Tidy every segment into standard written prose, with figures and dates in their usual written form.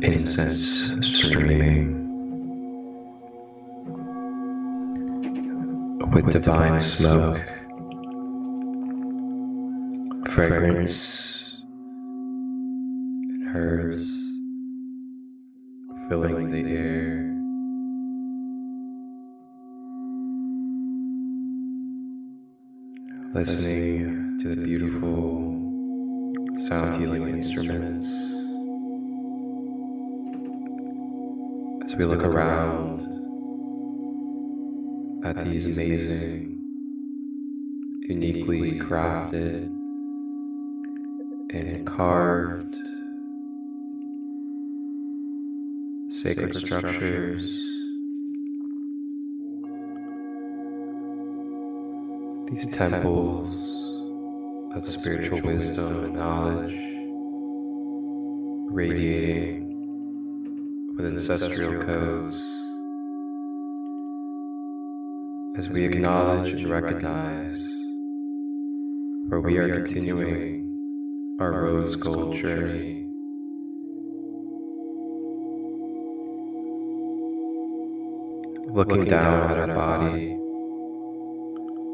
Incense streaming with divine smoke, fragrance, and herbs filling the air. Listening to the beautiful sound healing instruments as we look around at these amazing, uniquely crafted and carved sacred structures, these temples of spiritual wisdom and knowledge, radiating with ancestral codes, as we acknowledge and recognize where we are continuing our rose gold journey. Looking down at our body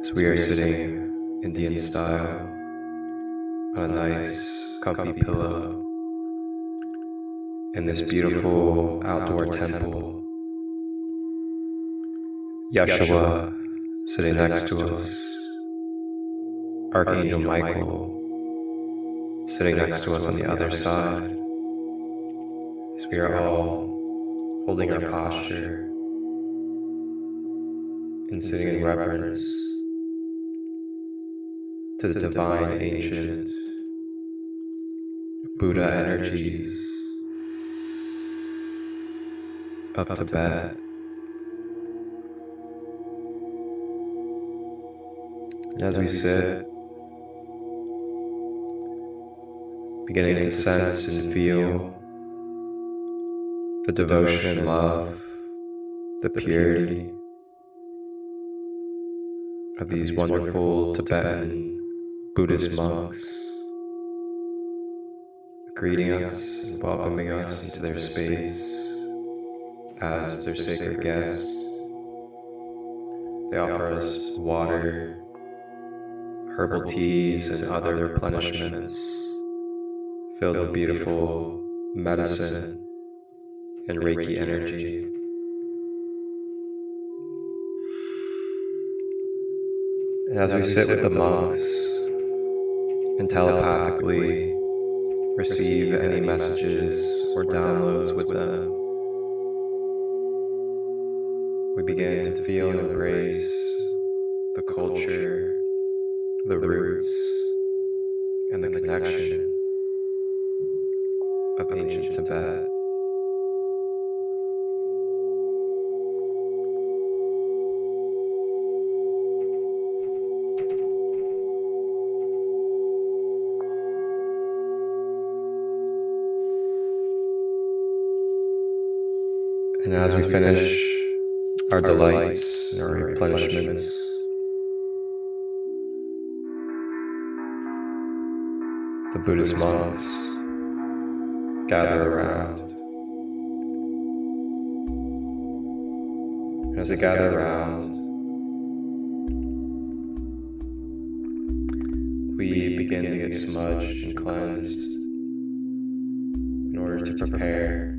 as we are sitting Indian style on a nice comfy pillow in this beautiful outdoor temple. Yeshua sitting next to us, Archangel Michael sitting next to us on the other side, as we are all holding our posture and sitting in reverence to the divine ancient Buddha energies of Tibet. And as we sit, beginning to sense and feel the devotion, love, the purity of these wonderful Tibetan Buddhist monks, greeting us and welcoming us into their space as their sacred guests. They offer us water, herbal teas, and other replenishments filled with beautiful medicine and Reiki energy. And as we sit with the monks and telepathically receive any messages or downloads with them, we begin to feel and embrace the culture, the roots, and the connection of ancient Tibet. And as we finish our delights and our replenishments, the Buddhist monks gather around. And as they gather around, we begin to get smudged and cleansed in order to prepare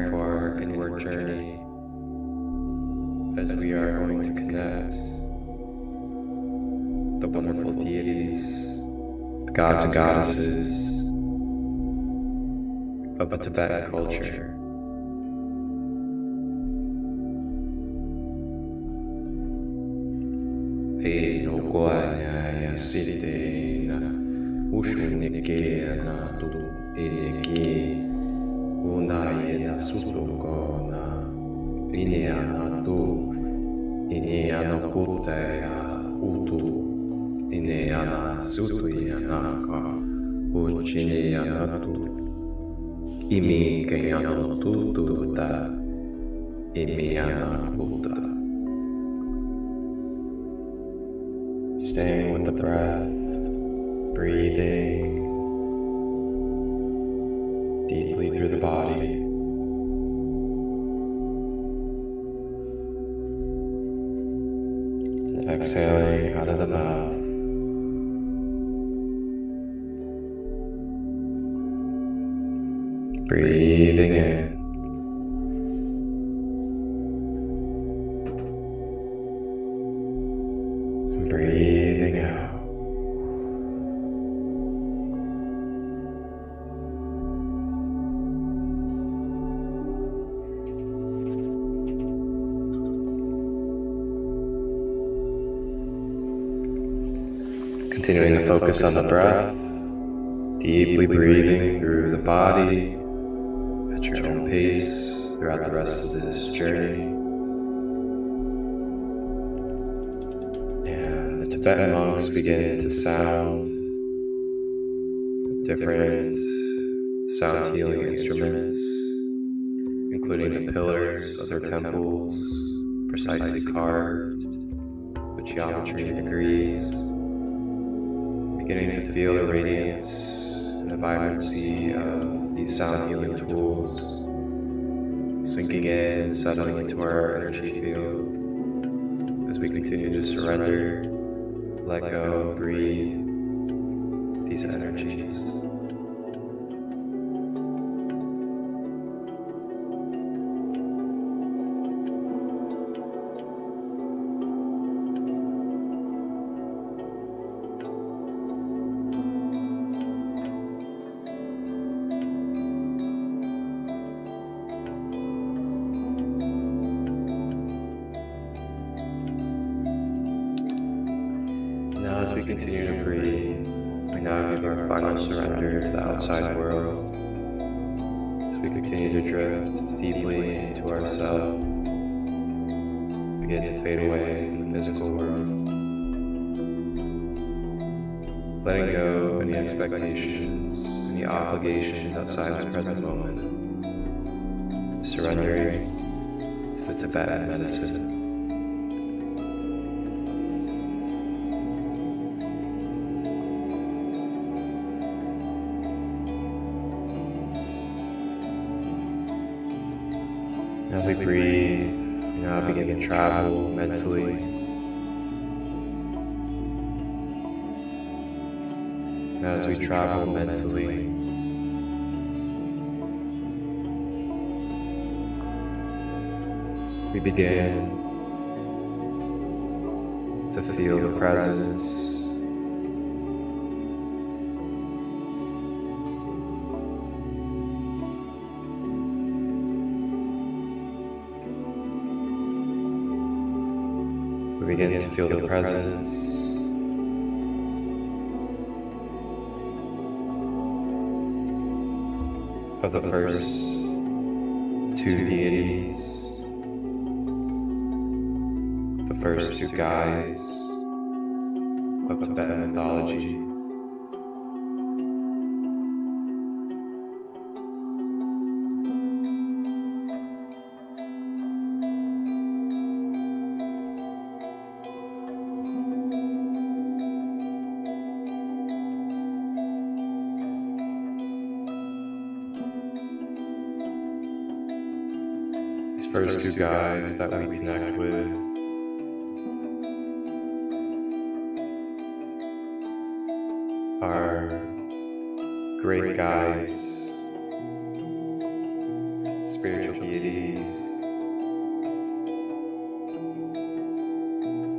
for our inward journey, as we are going to connect with the wonderful deities, the gods and goddesses of the Tibetan culture. Unayena sutokona ineana tu ineana kutaya utu ineana yana sutuyana ka uchiniyana tu imi kayano tututa imiyana Buddha. Staying with the breath, breathing deeply through the body. And exhaling out of the mouth. Breathing in. And breathing out. Continuing to focus on the breath, deeply breathing through the body at your own pace throughout the rest of this journey. And the Tibetan monks begin to sound different sound healing instruments, including the pillars of their temples, precisely carved with geometry and degrees. Beginning to feel the radiance and the vibrancy of these sound healing tools, sinking in and settling into our energy field as we continue to surrender, let go, and breathe these energies. Now as we continue to breathe, we now give our final surrender to the outside world as we continue to drift deeply into ourselves, begin to fade away from the physical world, letting go of any expectations, any obligations outside this present moment, surrendering to the Tibetan medicine. As we breathe, we now begin to travel mentally. As we travel mentally, we begin to feel the presence We begin to feel the presence of the first two deities, the first two guides of Tibetan mythology. First two guides that we connect with are great guides, spiritual deities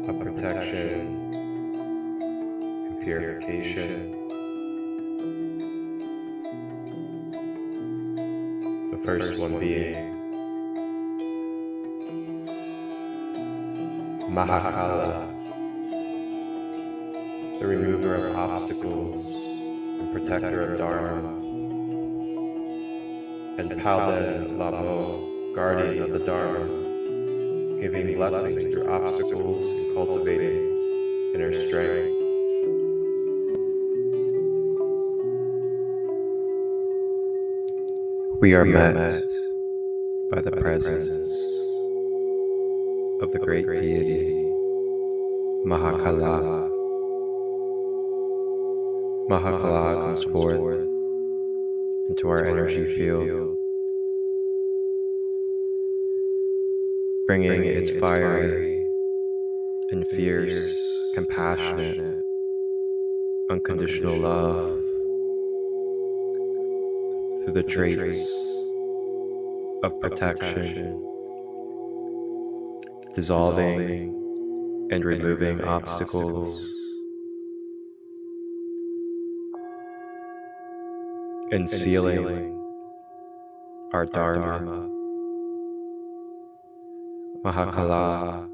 of protection and purification. The first one being Mahakala, the remover of obstacles and protector of Dharma, and Palden Lamo, guardian of the Dharma, giving blessings through obstacles and cultivating inner strength. we are met by the presence of the great deity, Mahakala. Mahakala comes forth into our energy field, bringing its fiery and fierce, compassionate, unconditional love through the traits of protection, dissolving and removing obstacles, and sealing our Dharma. Mahakala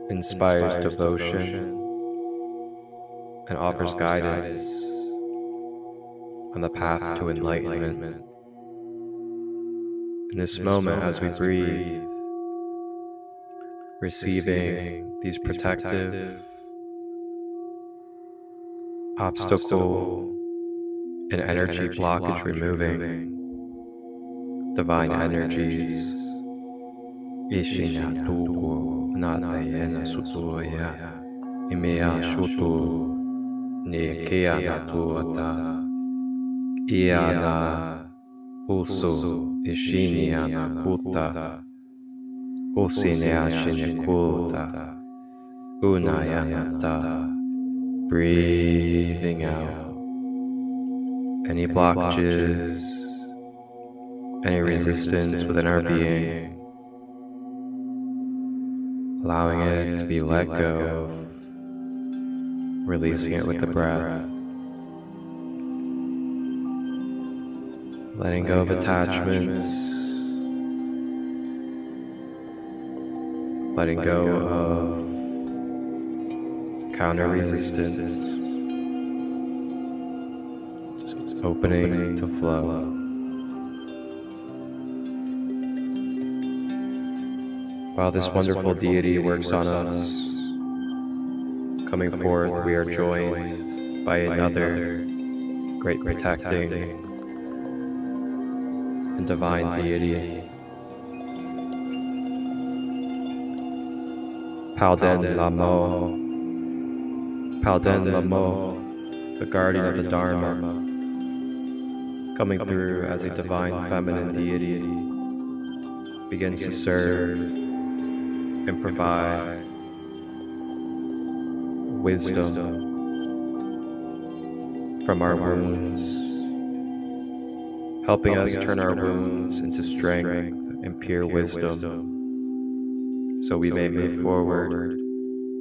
inspires devotion and offers guidance on the path to enlightenment. In this moment, as we breathe, receiving these protective, obstacle, and energy blockage removing divine energies. Ishina tuko natayena sutuya imea shutu ne keana tuata iana usu ishiniana kuta usinea shinikulta unayanata. Breathing out any blockages, any resistance within our being, allowing it to be let go of, releasing it with the breath, letting go of attachments, letting go of counter resistance, just opening to flow. While this wonderful deity works on us, coming forth, we are joined by another great protecting and divine deity, Palden Lamo. Palden Lamo, the guardian of the Dharma, coming through as a divine feminine deity, begins to serve and provide wisdom from our wounds, helping us turn our wounds into strength and pure wisdom, so we may move forward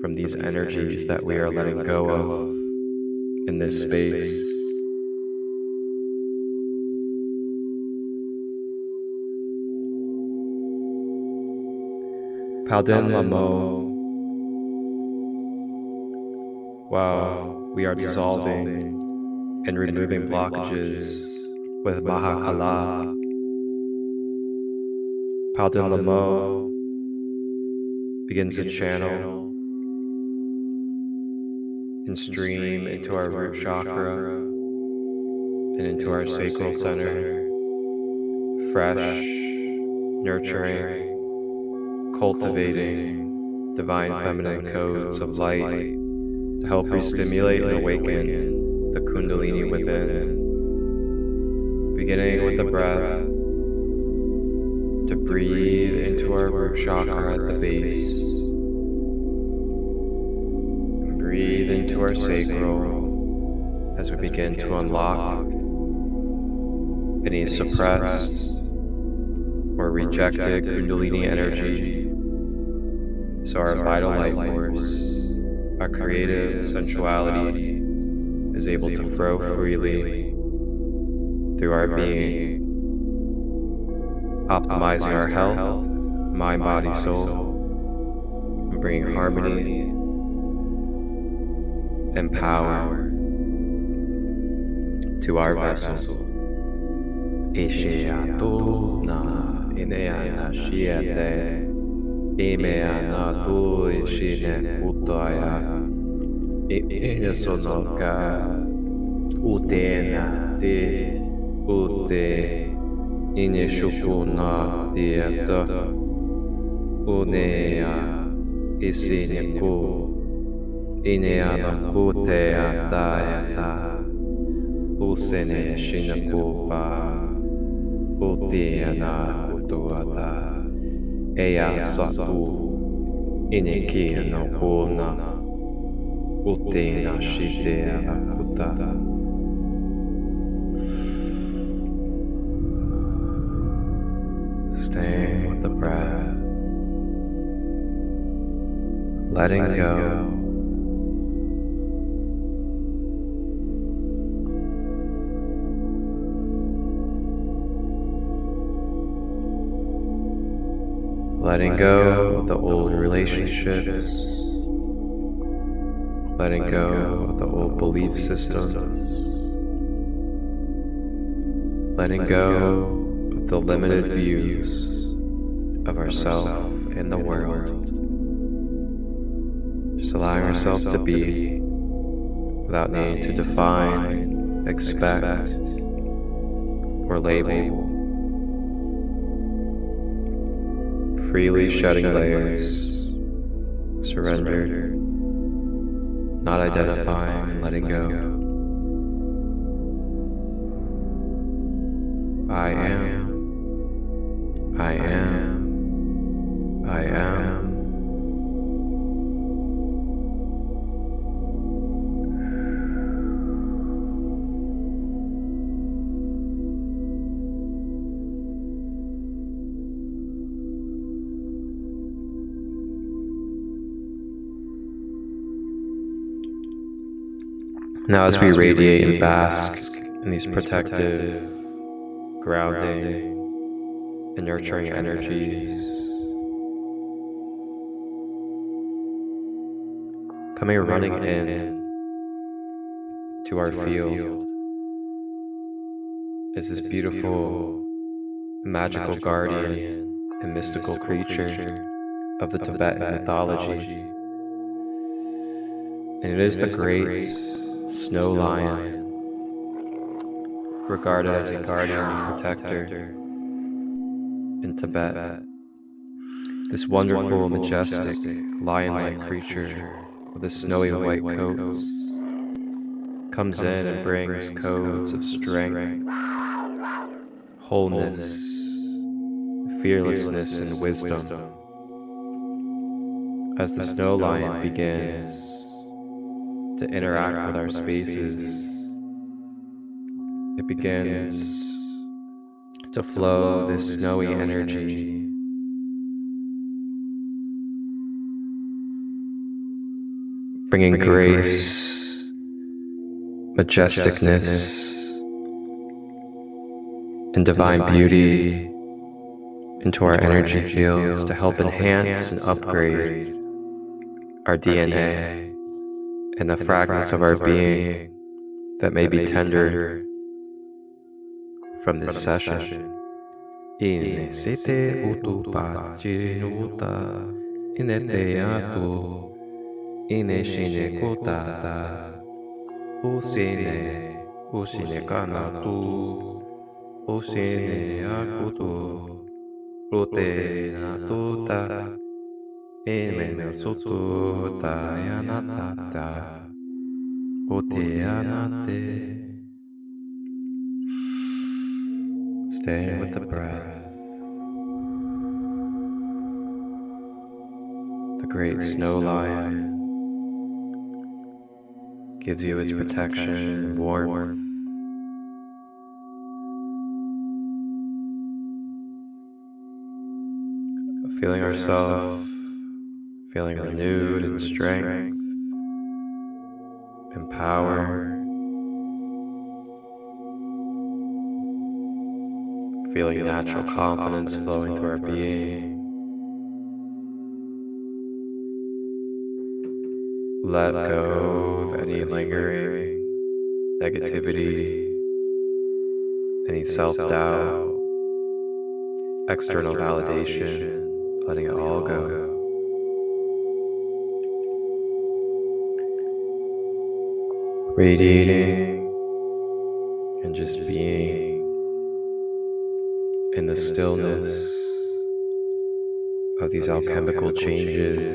from these energies that we are letting go of in this space. Palden Lamo, while we are dissolving and removing blockages with Mahakala, Palden Lamo begins to channel and stream into our root chakra and into our sacral center, fresh, nurturing, cultivating divine feminine codes of light to help re-stimulate and awaken the Kundalini within, beginning with the breath, to breathe into our root chakra at the base, and breathe into our sacral as we begin to unlock any suppressed or rejected Kundalini energy, so our vital life force, our creative sensuality, is able to flow freely through our being, optimizing our health, mind, body, soul, and bringing harmony and power to our vessel. Ineana shiate, imeana tu ishine kutaya, inesonoka, utena te, Ute Ineshukuna Dieta Unea Isineku Ineana Kute Atayata Usene Shinakupa Utiana Kutuata Ea Satu Ineki no Kuna Utena Shitea Akuta. Staying with the breath, letting go. Letting go of the old relationships, letting go of the old belief systems, letting go of the limited views of ourselves and the world. Just allowing ourselves to be without needing to define, expect, or label. Freely shedding layers, surrendered, not identifying and letting go. I am, I am, I am. Now as we radiate and bask in these protective, grounding, and nurturing energies, coming running in to our field is this beautiful, magical guardian and mystical creature of the Tibetan mythology. And it is the great snow lion, regarded as a guardian and protector in Tibet. This wonderful, majestic, lion-like creature with a snowy white coat comes in and brings codes of strength, wholeness, fearlessness, and wisdom. As the snow lion begins to interact with our spaces, it begins to flow this snowy energy bringing grace, majesticness, and divine beauty into our energy fields to help enhance and upgrade our DNA and the fragments of our being that may be tendered from this session. In sete utupachinuta ineteatu ineshine kotata usine kanatu usine akutu ute natuta imene sutu tayanatata uteanate. Staying with the breath. The great snow lion gives you its protection and warmth. Feeling ourselves, feeling renewed in strength, and power. Feeling natural confidence flowing through our being. Let go of any lingering negativity, any self-doubt, external validation, letting it all go. Radiating and just being in the stillness of these alchemical changes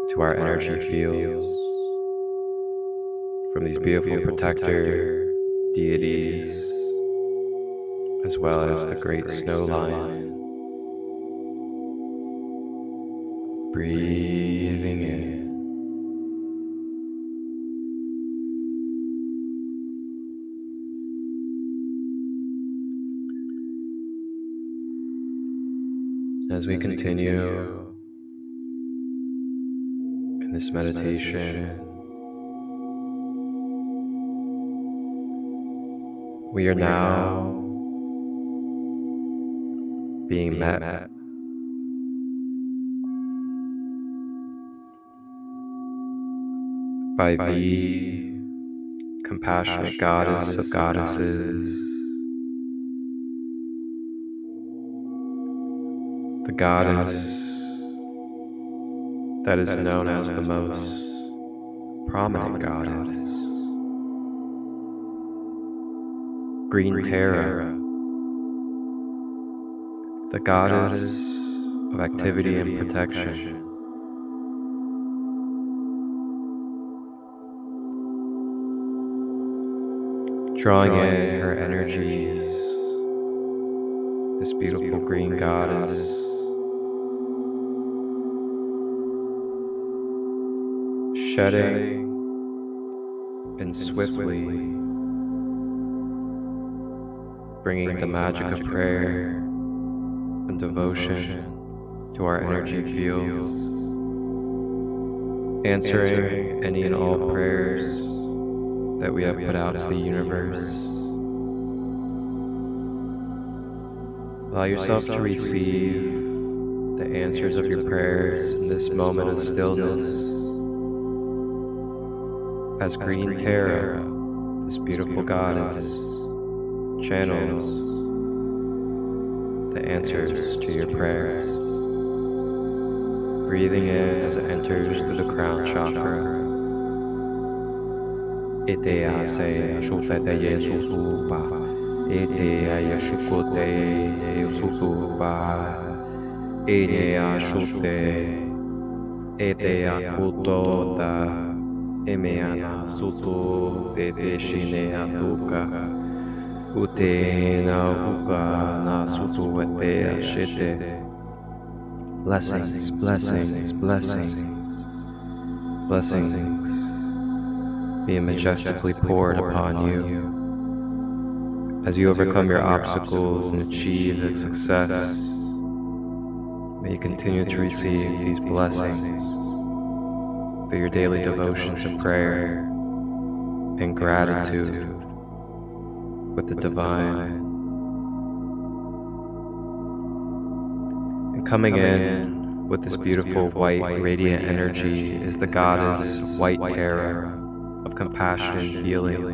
to our energy fields from these beautiful protector deities, as well as the great snow line. Breathing in. As we continue in this meditation, we are now being met by the compassionate goddess of goddesses, the goddess that is known as the most prominent goddess, Green Terra, the goddess of activity and protection. Drawing in her energies, this beautiful green goddess, shedding and swiftly bringing the magic of prayer and devotion to our energy fields, answering any and all prayers that we have put out to the universe. Allow yourself to receive the answers of your prayers in this moment of stillness, as Green Terra, this beautiful goddess, channels the answers to your prayers. Breathing in as it enters through the crown chakra. Itea se shukete yesusupa, Itea yeshukute yesusupa, Itea shute, Itea kutota, Emeana sutu de deshine atuka, Utena uka na sutu etea shite. Blessings, blessings, blessings, blessings being majestically poured upon you as you overcome your obstacles and achieve success. May you continue to receive these blessings through your daily devotions of prayer and gratitude with the divine. And coming in with this beautiful white radiant energy is the goddess White Terra of compassion and healing.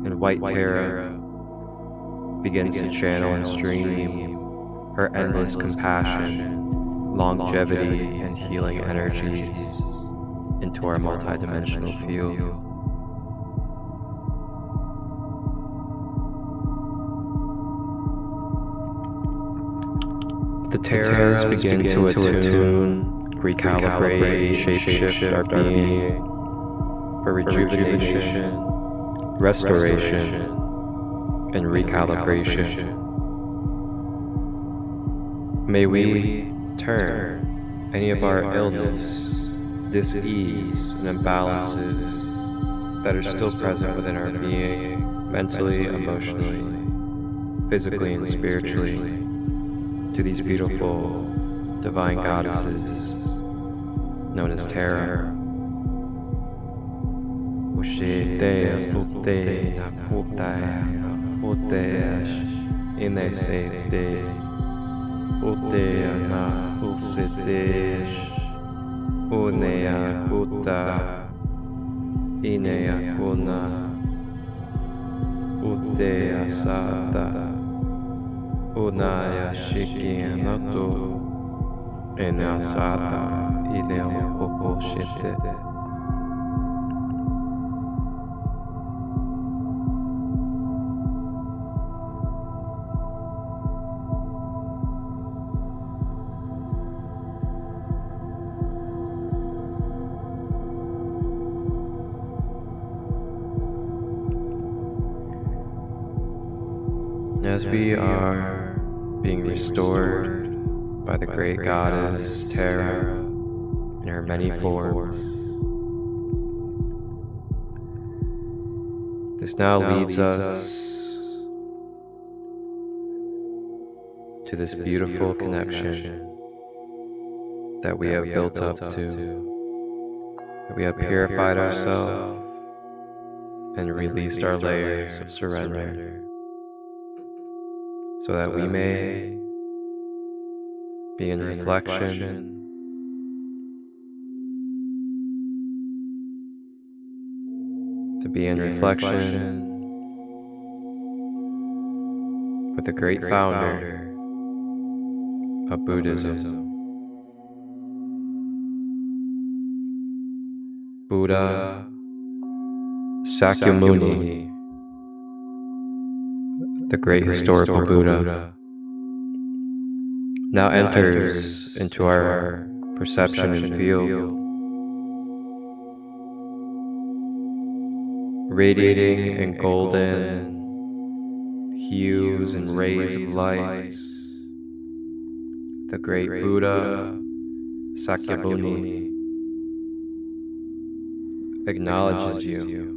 And White Terra begins to channel and stream her endless compassion, longevity, and healing energies into our multidimensional field. The Terras begin to attune, recalibrate, shapeshift our being for rejuvenation, restoration, and recalibration. May we turn any of our illness, dis-ease, and imbalances that are still present within our being, mentally, emotionally, physically, and spiritually, to these beautiful divine goddesses known as Terra. Ushitea sutea kutaya uteash inesete utea na usitesh unea kuta inea kuna utea sata unaya shikianato enea sata inea oposhite. As we are being restored by the great goddess Terra in her many forms, this now leads us to this beautiful connection that we have built up to, that we have purified ourselves and released our layers of surrender, so that we may be in reflection with the great founder of Buddhism, Buddha Sakyamuni, the great historical Buddha, now enters into our perception and field, radiating in golden hues and rays of light. The great Buddha Sakyamuni acknowledges you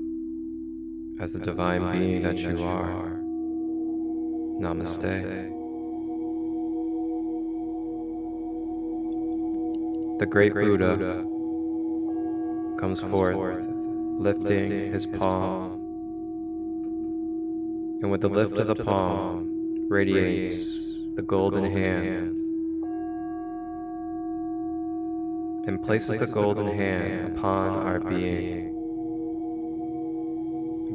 as the divine being that you are. Namaste. The great Buddha comes forth, lifting his palm, and with the lift of the palm radiates the golden hand, and places the golden hand upon our being,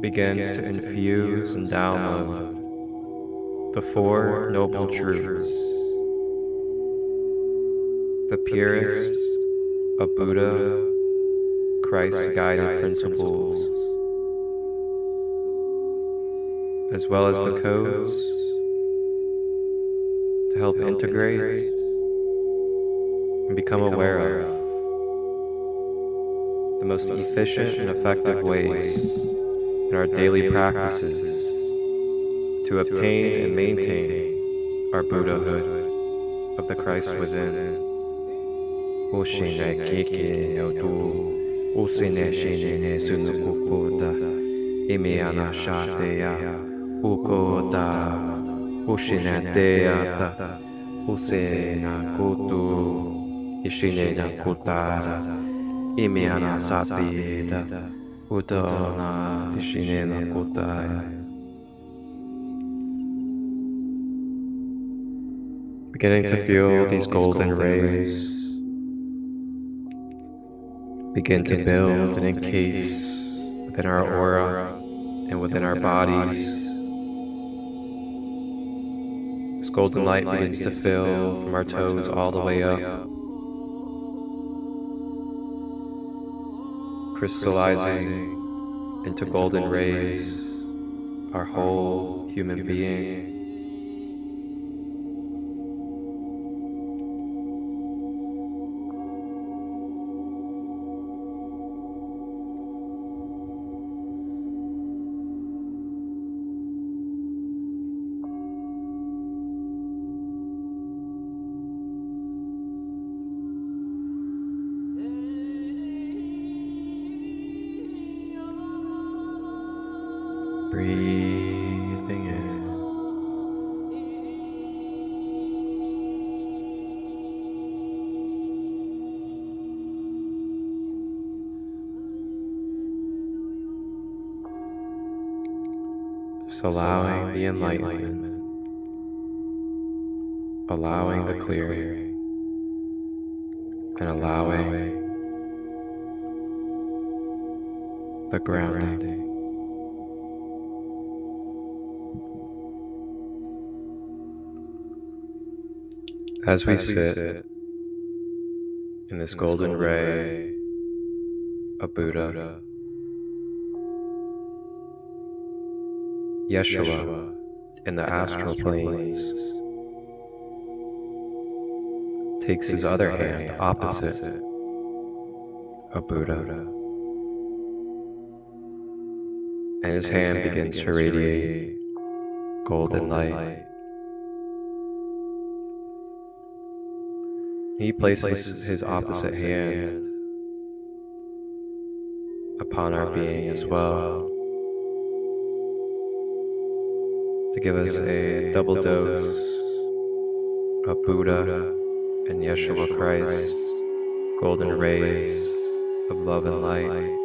begins to infuse and download the Four Noble Truths, the purest of Buddha Christ's guided principles, as well as the codes to help integrate and become aware of the most efficient and effective ways in our daily practices to obtain and maintain our Buddhahood of the Christ within. Oshine keke otu, usine shine sunukuputa, imiana shateya, ukota, ushine teata, usena kutu, ishine na kutara, imiana satita, utona, ishine na kutaya. Beginning to feel these golden rays begin to build and encase within our aura and within our bodies. This golden light begins to fill from our toes all the way up, crystallizing into golden rays our whole human being. Breathing in, just allowing the enlightenment, allowing the clearing, and allowing the grounding. As we sit in this golden ray of Buddha, Yeshua in the astral planes takes his other hand opposite of Buddha, and his hand begins to radiate golden light. He places his opposite hand upon our being as well to give us a double dose of Buddha and Yeshua Christ, golden rays of love and light,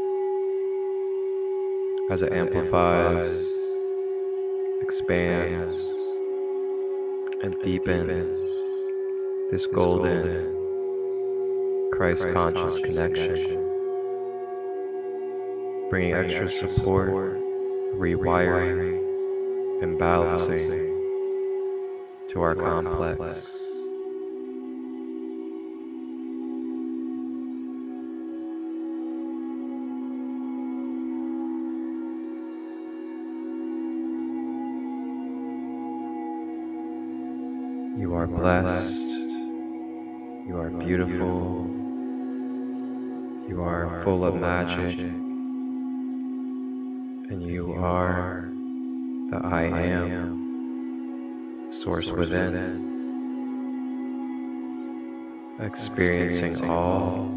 as it amplifies, expands, and deepens this golden Christ conscious connection, bringing extra support, rewiring, and balancing to our complex. You are blessed. You are beautiful. You are full of magic. And you are the I am, source within, experiencing all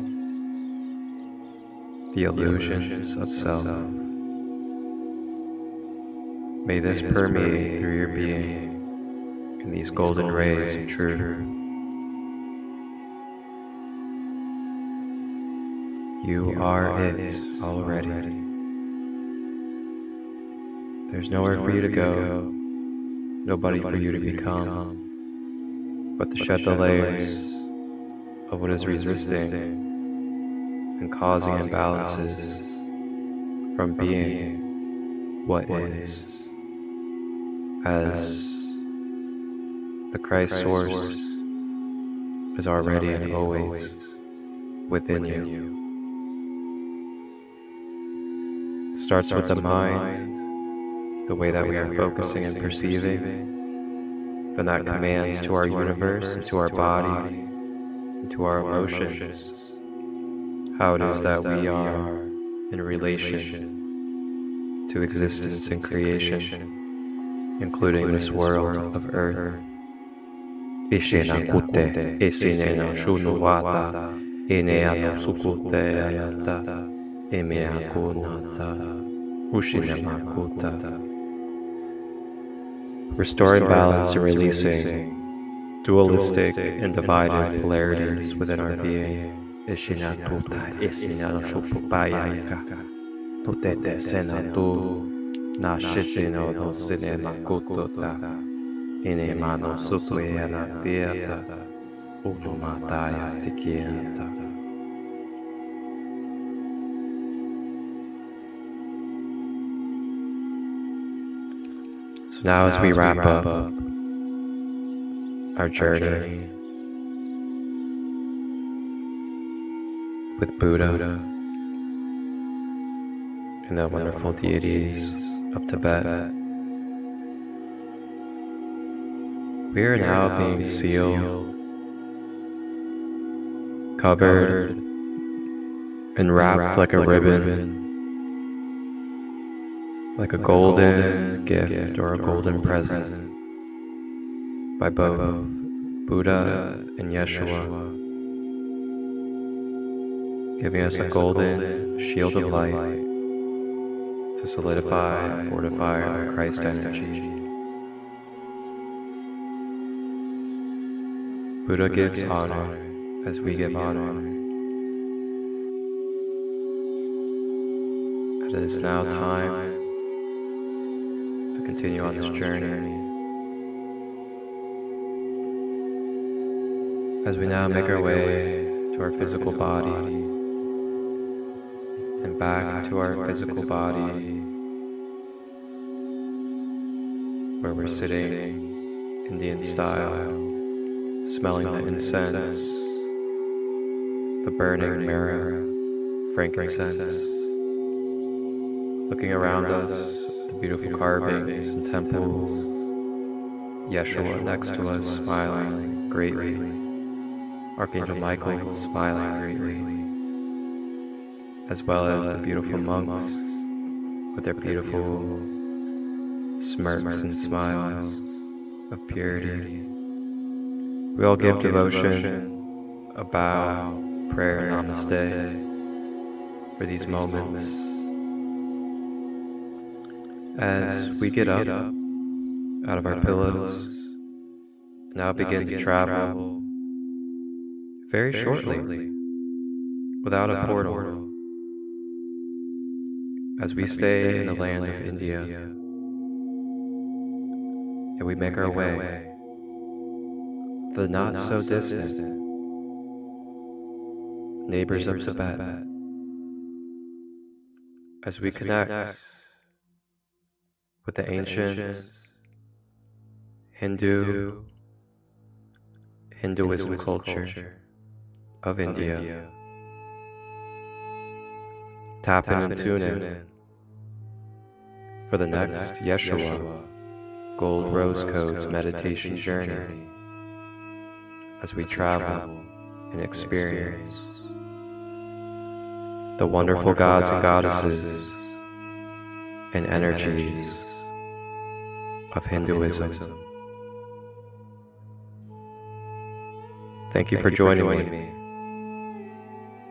the illusions of self. May this permeate through your being in these golden rays of truth. You are it already. There's nowhere for you to go, nobody for you to become, but to shed the layers of what is resisting and causing imbalances from being what is, as the Christ source is already and always within you. It starts with the mind, the way that we are focusing and perceiving, then that commands to our universe, to our body, and to our emotions, how it is that we are in relation to existence and creation, including this world of earth. Ishena kute, esinena shunuwata, ineano sukute ayata, emeakunata, ushinamakutata. Restoring balance and releasing dualistic and divided polarities within our being. Ishina tuta, isina shupupayaka, utete senatu, na shitino no sinemakututa, inemano sutuena dieta, unumataya tikianta. So now as we wrap up our journey with Buddha and the wonderful deities of Tibet, we are now being sealed, covered, and wrapped like a ribbon, like a golden gift or a golden present by both Buddha and Yeshua, giving us a golden shield of light to solidify and fortify our Christ energy. Buddha gives honor as we give honor. And it is now time to continue on this journey, as we now make our way to our physical body and back to our physical body, where we're sitting Indian style, smelling the incense, the burning myrrh, frankincense, looking around us, the beautiful carvings and temples, Yeshua next to us smiling greatly, Archangel Michael smiling greatly, as well as the beautiful monks with their beautiful smirks and smiles of purity. We all give devotion, a bow, prayer, namaste for these moments. As we get up out of our pillows, now begin to travel very shortly without a portal, as we stay in the land of India, and we make our way to the not so distant neighbors of Tibet, as we connect with the ancient Hinduism culture of India. Tap in and tune in for the next Yeshua Gold Rose Codes meditation journey, as we travel and experience the wonderful gods and goddesses and energies of Hinduism. Thank you for joining me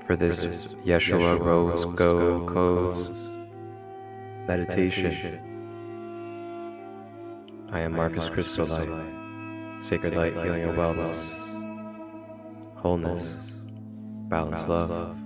for this Yeshua Rose Gold Codes meditation. I am Marcus Crystal Light, Sacred Light Healing and Wellness, Wholeness, Balanced Love.